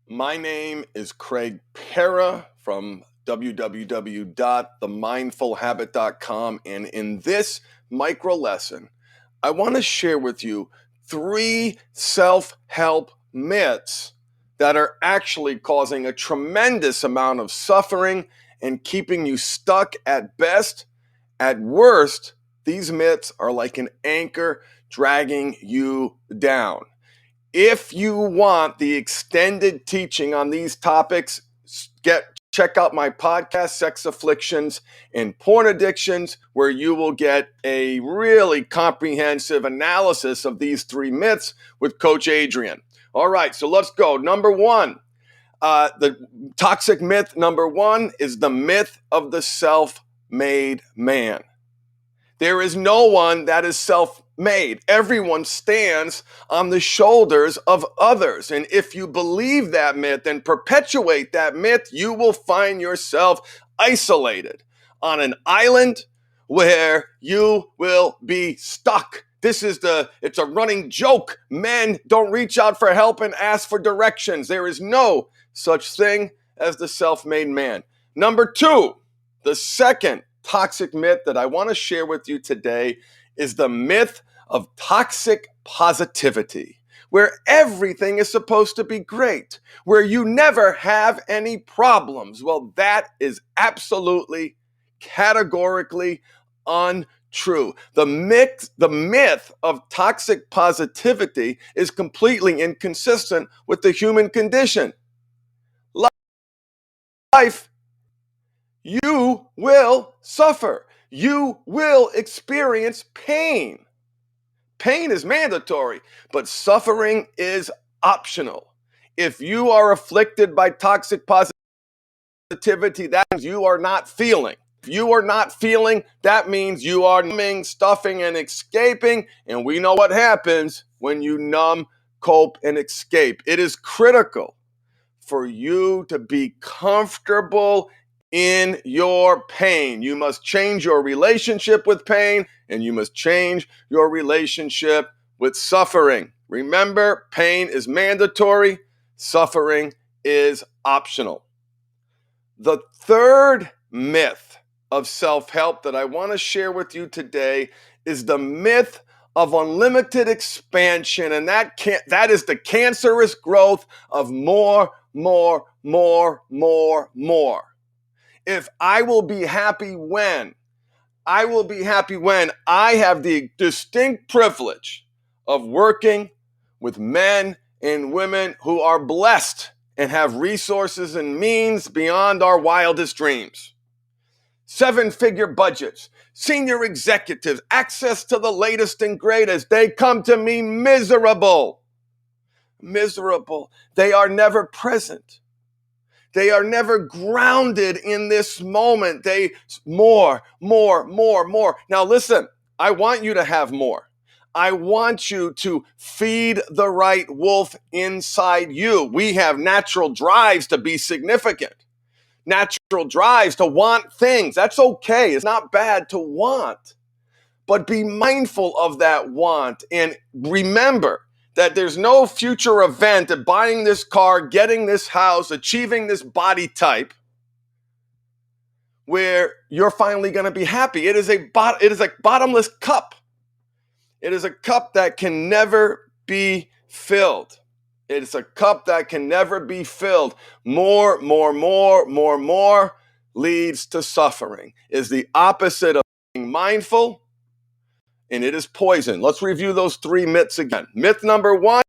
My name is Craig Pera from www.themindfulhabit.com, and in this micro lesson, I want to share with you 3 self-help myths that are actually causing a tremendous amount of suffering and keeping you stuck at best. At worst, these myths are like an anchor dragging you down. If you want the extended teaching on these topics, check out my podcast, Sex Afflictions and Porn Addictions, where you will get a really comprehensive analysis of these 3 myths with Coach Adrian. All right, so let's go. Number 1, the toxic myth number 1 is the myth of the self-made man. There is no one that is self-made. Everyone stands on the shoulders of others. And if you believe that myth and perpetuate that myth, you will find yourself isolated on an island where you will be stuck. It's a running joke. Men don't reach out for help and ask for directions. There is no such thing as the self-made man. Number 2, the second toxic myth that I want to share with you today is the myth of toxic positivity, where everything is supposed to be great, where you never have any problems. Well, that is absolutely, categorically untrue. The myth of toxic positivity is completely inconsistent with the human condition. Life, you will suffer. You will experience pain. Pain is mandatory, but suffering is optional. If you are afflicted by toxic positivity, that means you are not feeling. If you are not feeling, that means you are numbing, stuffing, and escaping. And we know what happens when you numb, cope, and escape. It is critical for you to be comfortable in your pain. You must change your relationship with pain, and you must change your relationship with suffering. Remember, pain is mandatory, suffering is optional. The third myth of self-help that I want to share with you today is the myth of unlimited expansion, and that is the cancerous growth of more. If I will be happy when I have the distinct privilege of working with men and women who are blessed and have resources and means beyond our wildest dreams. 7-figure budgets, senior executives, access to the latest and greatest. They come to me miserable. They are never present. They are never grounded in this moment. They more. Now listen, I want you to have more. I want you to feed the right wolf inside you. We have natural drives to be significant, natural drives to want things. That's okay. It's not bad to want, but be mindful of that want and remember that there's no future event of buying this car, getting this house, achieving this body type where you're finally going to be happy. It is a bottomless cup. It is a cup that can never be filled. It is a cup that can never be filled. More leads to suffering. Is the opposite of being mindful, and it is poison. Let's review those 3 myths again. Myth number 1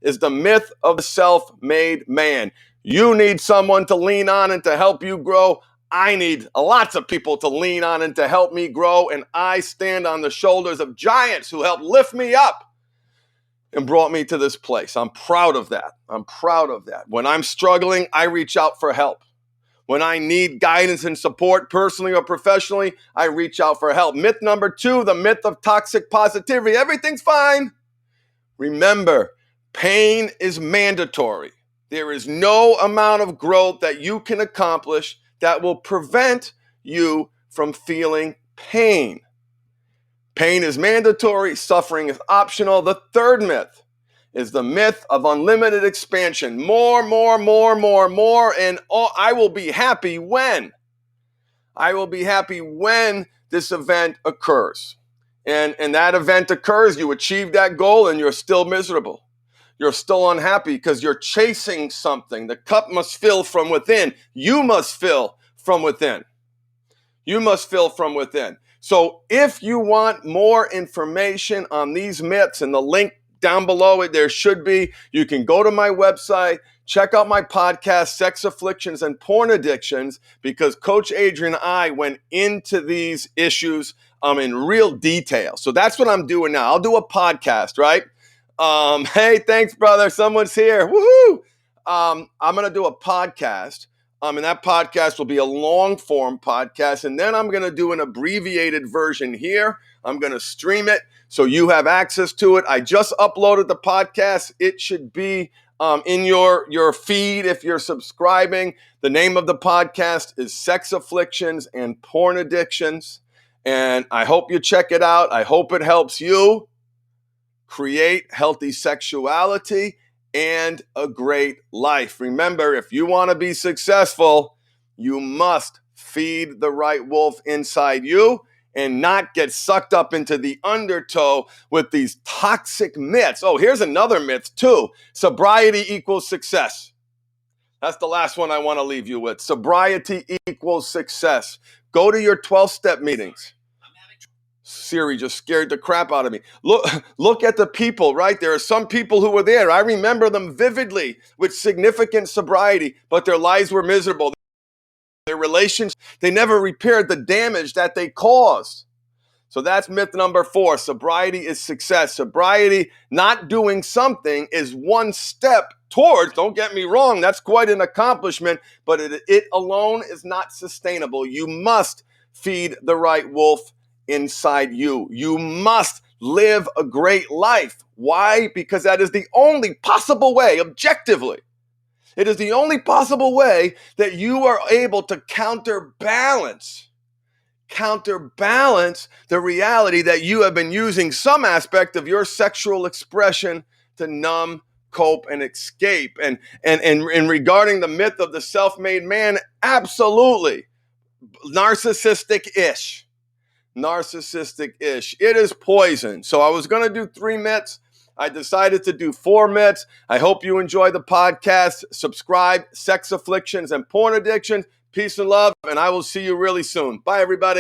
is the myth of the self-made man. You need someone to lean on and to help you grow. I need lots of people to lean on and to help me grow, and I stand on the shoulders of giants who helped lift me up and brought me to this place. I'm proud of that. When I'm struggling, I reach out for help. When I need guidance and support personally or professionally, I reach out for help. Myth number 2, the myth of toxic positivity. Everything's fine. Remember, pain is mandatory. There is no amount of growth that you can accomplish that will prevent you from feeling pain. Pain is mandatory, suffering is optional. The third myth is the myth of unlimited expansion. More, and I will be happy when. I will be happy when this event occurs. And that event occurs, you achieve that goal, and you're still miserable. You're still unhappy because you're chasing something. The cup must fill from within. You must fill from within. You must fill from within. So if you want more information on these myths, and the link down below it, there should be, you can go to my website, check out my podcast, Sex Afflictions and Porn Addictions, because Coach Adrian and I went into these issues in real detail. So that's what I'm doing now. I'll do a podcast, right? Hey, thanks, brother. Someone's here. Woohoo! I'm going to do a podcast. And that podcast will be a long form podcast. And then I'm going to do an abbreviated version here. I'm going to stream it so you have access to it. I just uploaded the podcast. It should be in your feed if you're subscribing. The name of the podcast is Sex Afflictions and Porn Addictions. And I hope you check it out. I hope it helps you create healthy sexuality and a great life. Remember, if you want to be successful, you must feed the right wolf inside you and not get sucked up into the undertow with these toxic myths. Oh, here's another myth too. Sobriety equals success. That's the last one I want to leave you with. Sobriety equals success. Go to your 12-step meetings. Siri just scared the crap out of me. Look at the people, right? There are some people who were there. I remember them vividly with significant sobriety, but their lives were miserable. Their relations, they never repaired the damage that they caused. So that's myth number 4. Sobriety is success. Sobriety, not doing something, is one step towards, don't get me wrong, that's quite an accomplishment, but it alone is not sustainable. You must feed the right wolf inside you. You must live a great life. Why? Because that is the only possible way, objectively. It is the only possible way that you are able to counterbalance the reality that you have been using some aspect of your sexual expression to numb, cope, and escape. And regarding the myth of the self-made man, absolutely narcissistic-ish. It is poison. So I was going to do 3 myths. I decided to do 4 myths. I hope you enjoy the podcast. Subscribe, Sex Afflictions and Porn Addictions. Peace and love, and I will see you really soon. Bye, everybody.